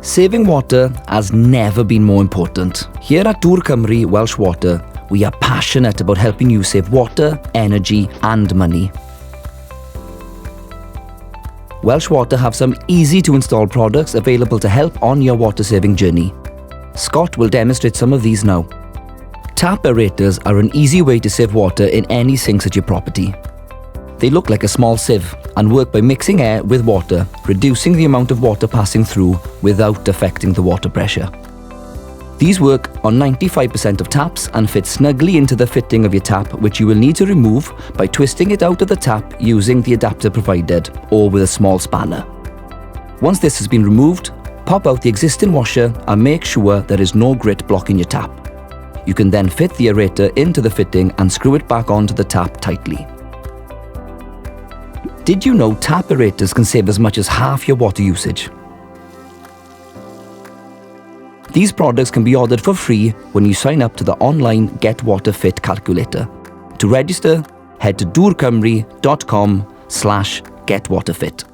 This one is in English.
Saving water has never been more important. Here at Dŵr Cymru Welsh Water, we are passionate about helping you save water, energy and money. Welsh Water have some easy to install products available to help on your water saving journey. Scott will demonstrate some of these now. Tap aerators are an easy way to save water in any sinks at your property. They look like a small sieve and work by mixing air with water, reducing the amount of water passing through without affecting the water pressure. These work on 95% of taps and fit snugly into the fitting of your tap, which you will need to remove by twisting it out of the tap using the adapter provided or with a small spanner. Once this has been removed, pop out the existing washer and make sure there is no grit blocking your tap. You can then fit the aerator into the fitting and screw it back onto the tap tightly. Did you know tap aerators can save as much as half your water usage? These products can be ordered for free when you sign up to the online Get Water Fit calculator. To register, head to dwrcymru.com/getwaterfit.